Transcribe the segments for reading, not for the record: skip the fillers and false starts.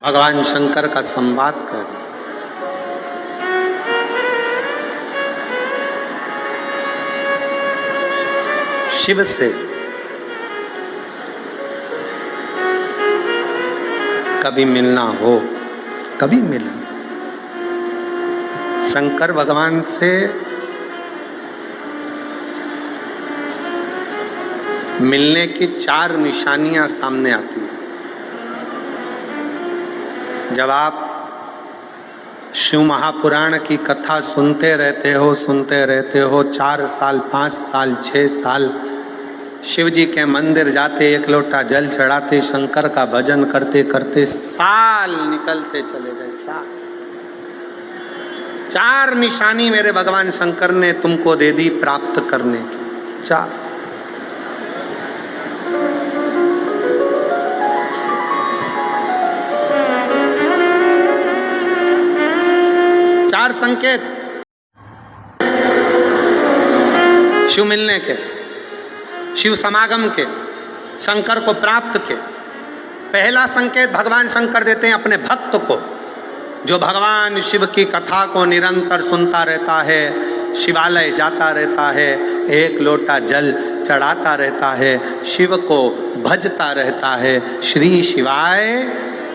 भगवान शंकर का संवाद कर रहे हैं। शिव से कभी मिलना हो, कभी मिला। शंकर भगवान से मिलने की 4 निशानियां सामने आती हैं। जब आप शिव महापुराण की कथा सुनते रहते हो 4 साल 5 साल 6 साल शिव जी के मंदिर जाते, 1 लोटा जल चढ़ाते, शंकर का भजन करते करते साल निकलते चले गए। साल 4 निशानी मेरे भगवान शंकर ने तुमको दे दी प्राप्त करने की। 4 संकेत शिव मिलने के, शिव समागम के, शंकर को प्राप्त के। पहला संकेत भगवान शंकर देते हैं अपने भक्त को, जो भगवान शिव की कथा को निरंतर सुनता रहता है, शिवालय जाता रहता है, 1 लोटा जल चढ़ाता रहता है, शिव को भजता रहता है, श्री शिवाय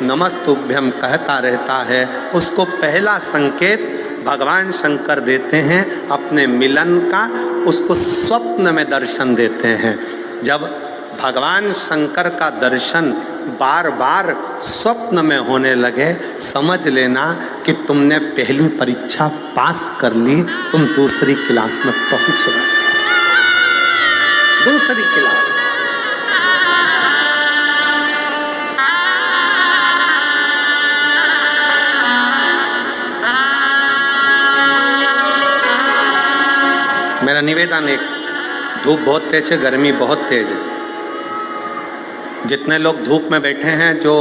नमस्तुभ्यम कहता रहता है। उसको पहला संकेत भगवान शंकर देते हैं अपने मिलन का, उसको स्वप्न में दर्शन देते हैं। जब भगवान शंकर का दर्शन बार बार स्वप्न में होने लगे, समझ लेना कि तुमने पहली परीक्षा पास कर ली, तुम दूसरी क्लास में पहुंच रहे। दूसरी क्लास मेरा निवेदन, एक धूप बहुत तेज है, गर्मी बहुत तेज है। जितने लोग धूप में बैठे हैं, जो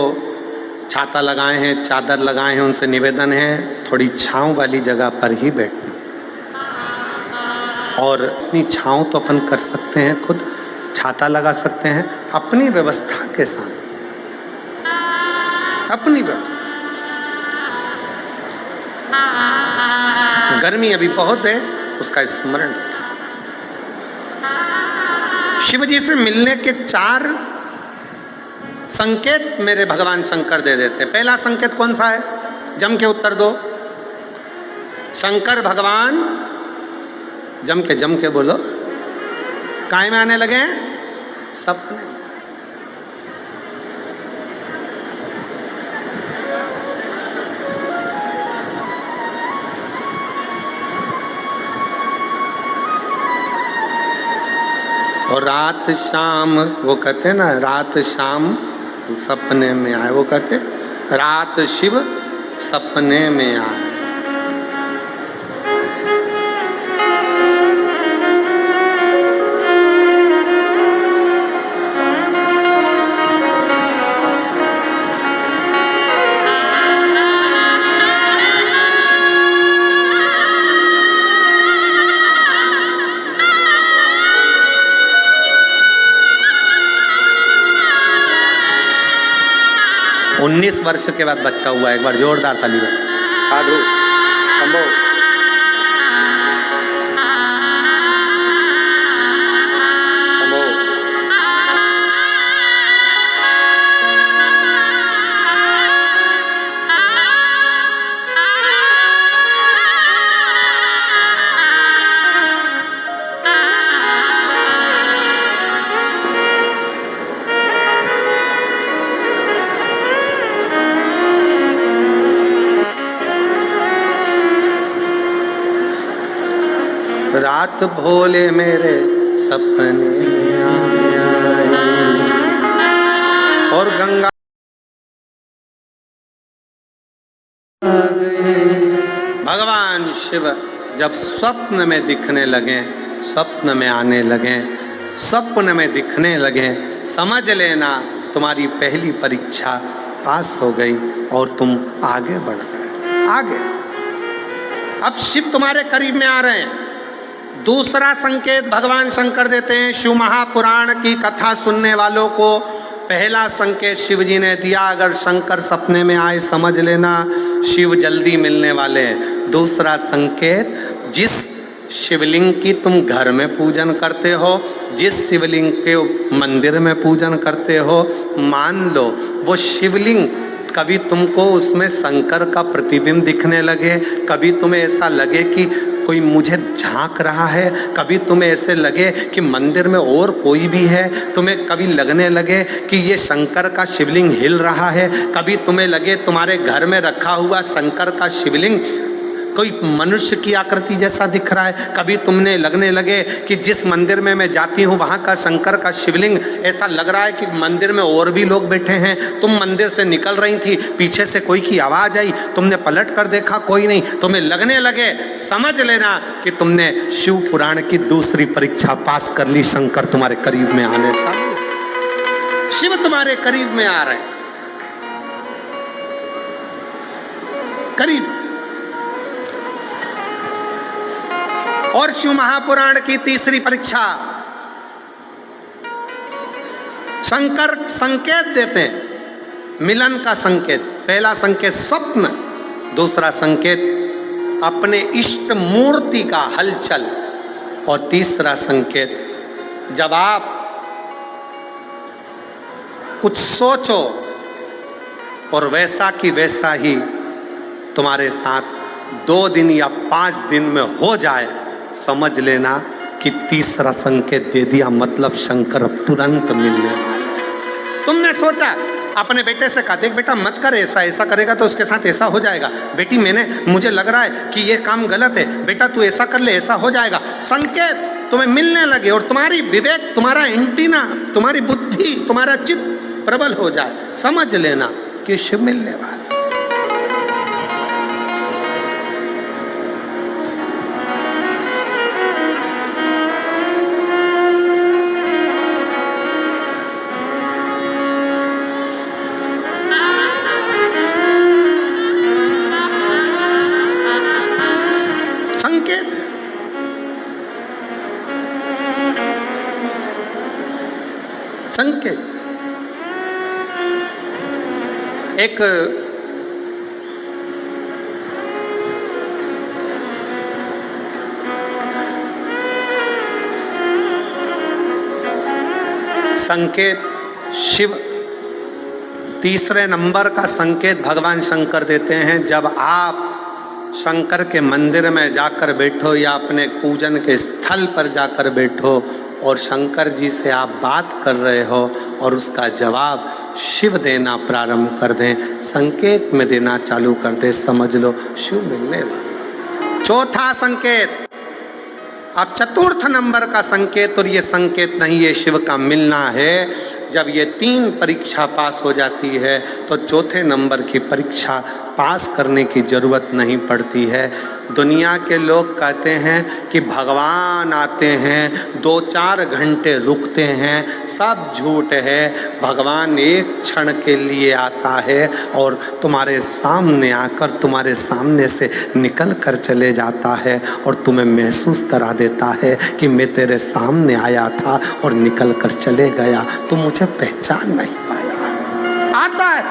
छाता लगाए हैं, चादर लगाए हैं, उनसे निवेदन है थोड़ी छांव वाली जगह पर ही बैठना। और इतनी छांव तो अपन कर सकते हैं, खुद छाता लगा सकते हैं अपनी व्यवस्था के साथ, अपनी व्यवस्था। गर्मी अभी बहुत है, उसका स्मरण। शिव जी से मिलने के 4 संकेत मेरे भगवान शंकर दे देते। पहला संकेत कौन सा है? जम के उत्तर दो। शंकर भगवान जम के बोलो। काय में आने लगे? सपने। और रात शाम, वो कहते हैं ना, रात शाम सपने में आए, वो कहते रात शिव सपने में आए। तो 19 वर्ष के बाद बच्चा हुआ। एक बार जोरदार ताली बजाओ। साधु संभव। रात भोले मेरे सपने में आए और गंगा भगवान शिव जब स्वप्न में दिखने लगे, स्वप्न में आने लगे, स्वप्न में दिखने लगे, समझ लेना तुम्हारी पहली परीक्षा पास हो गई और तुम आगे बढ़ गए। आगे अब शिव तुम्हारे करीब में आ रहे हैं। दूसरा संकेत भगवान शंकर देते हैं शिव महापुराण की कथा सुनने वालों को, पहला संकेत शिव जी ने दिया, अगर शंकर सपने में आए समझ लेना शिव जल्दी मिलने वाले हैं। दूसरा संकेत, जिस शिवलिंग की तुम घर में पूजन करते हो, जिस शिवलिंग के मंदिर में पूजन करते हो, मान लो वो शिवलिंग कभी तुमको उसमें शंकर का प्रतिबिंब दिखने लगे, कभी तुम्हें ऐसा लगे कि कोई मुझे झांक रहा है, कभी तुम्हें ऐसे लगे कि मंदिर में और कोई भी है, तुम्हें कभी लगने लगे कि ये शंकर का शिवलिंग हिल रहा है, कभी तुम्हें लगे तुम्हारे घर में रखा हुआ शंकर का शिवलिंग कोई मनुष्य की आकृति जैसा दिख रहा है, कभी तुमने लगने लगे कि जिस मंदिर में मैं जाती हूँ वहाँ का शंकर का शिवलिंग ऐसा लग रहा है कि मंदिर में और भी लोग बैठे हैं। तुम मंदिर से निकल रही थी, पीछे से कोई की आवाज़ आई, तुमने पलट कर देखा कोई नहीं, तुम्हें लगने लगे, समझ लेना कि तुमने शिव पुराण की दूसरी परीक्षा पास कर ली। शंकर तुम्हारे करीब में आने चालू, शिव तुम्हारे करीब में आ रहे, करीब। और शिव महापुराण की तीसरी परीक्षा, शंकर संकेत देते हैं मिलन का संकेत। पहला संकेत स्वप्न, दूसरा संकेत अपने इष्ट मूर्ति का हलचल, और तीसरा संकेत जब आप कुछ सोचो और वैसा कि वैसा ही तुम्हारे साथ 2 दिन या 5 दिन में हो जाए, समझ लेना कि तीसरा संकेत दे दिया, मतलब शंकर तुरंत मिलने वाले। तुमने सोचा, अपने बेटे से कहा, देख बेटा मत कर ऐसा, ऐसा करेगा तो उसके साथ ऐसा हो जाएगा। बेटी मुझे लग रहा है कि ये काम गलत है, बेटा तू ऐसा कर ले, ऐसा हो जाएगा। संकेत तुम्हें मिलने लगे और तुम्हारी विवेक, तुम्हारा एंटीना, तुम्हारी बुद्धि, तुम्हारा चित्त प्रबल हो जाए, समझ लेना कि शिव मिलने वाला। संकेत एक संकेत शिव तीसरे नंबर का संकेत भगवान शंकर देते हैं। जब आप शंकर के मंदिर में जाकर बैठो या अपने पूजन के स्थल पर जाकर बैठो और शंकर जी से आप बात कर रहे हो और उसका जवाब शिव देना प्रारंभ कर दें, संकेत में देना चालू कर दे, समझ लो शिव मिलने वाला। चौथा संकेत, अब चतुर्थ नंबर का संकेत, और ये संकेत नहीं, ये शिव का मिलना है। जब ये 3 परीक्षा पास हो जाती है तो चौथे नंबर की परीक्षा पास करने की ज़रूरत नहीं पड़ती है। दुनिया के लोग कहते हैं कि भगवान आते हैं 2-4 घंटे रुकते हैं, सब झूठ है। भगवान एक क्षण के लिए आता है और तुम्हारे सामने आकर तुम्हारे सामने से निकल कर चले जाता है और तुम्हें महसूस करा देता है कि मैं तेरे सामने आया था और निकल कर चले गया, तुम मुझे पहचान नहीं पाया। आता है,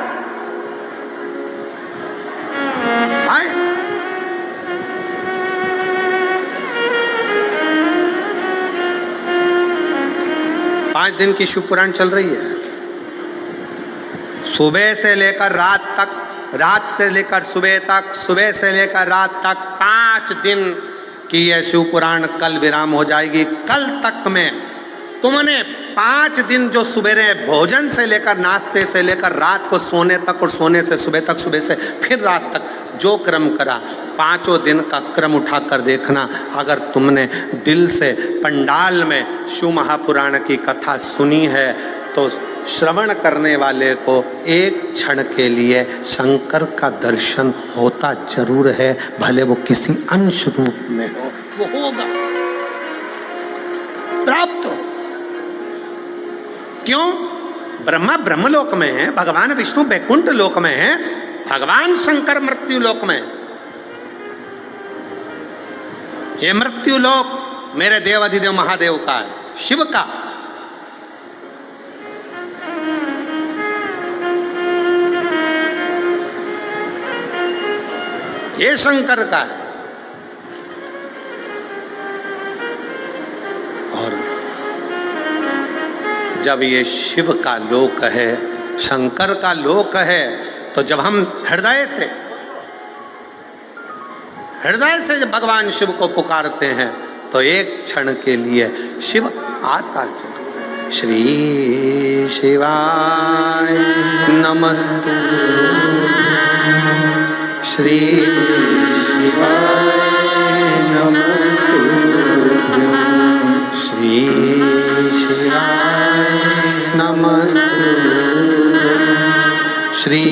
आए। पांच दिन की शिव पुराण चल रही है, सुबह से लेकर रात तक, रात से लेकर सुबह तक, सुबह से लेकर रात तक 5 दिन की यह शिव पुराण कल विराम हो जाएगी। कल तक में तुमने 5 दिन जो सवेरे भोजन से लेकर, नाश्ते से लेकर रात को सोने तक और सोने से सुबह तक, सुबह से फिर रात तक जो क्रम करा, 5 दिन का क्रम उठाकर देखना। अगर तुमने दिल से पंडाल में शिव महापुराण की कथा सुनी है तो श्रवण करने वाले को एक क्षण के लिए शंकर का दर्शन होता जरूर है, भले वो किसी अंश रूप में हो, वो होगा, प्राप्त हो। क्यों? ब्रह्मा ब्रह्मलोक में है, भगवान विष्णु बैकुंठ लोक में है, भगवान शंकर मृत्यु लोक में। ये मृत्यु लोक मेरे देव अधिदेव महादेव का है, शिव का। ये शंकर का है। और जब ये शिव का लोक है, शंकर का लोक है, तो जब हम हृदय से जब भगवान शिव को पुकारते हैं तो एक क्षण के लिए शिव आता जरूर है। श्री शिवाय नमस्तु, श्री शिवाय नमस्तु, श्री शिवाय नमस्तु, श्री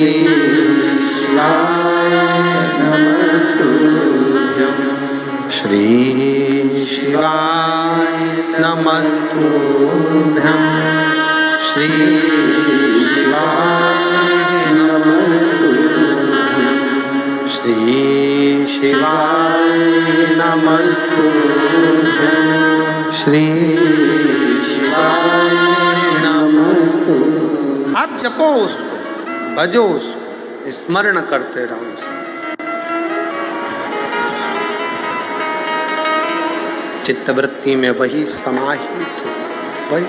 शिवाय नमस्तु, श्री शिवाय नमस्तुभ्यं, श्री शिवाय नमस्तुभ्यं, श्री शिवाय नमस्तुभ्यं, श्री शिवाय नमस्तुभ्यं। आप जपो उसको, भजो उसको, स्मरण करते रहो उसको। चित्तवृत्ति में वही समाहित हो, वही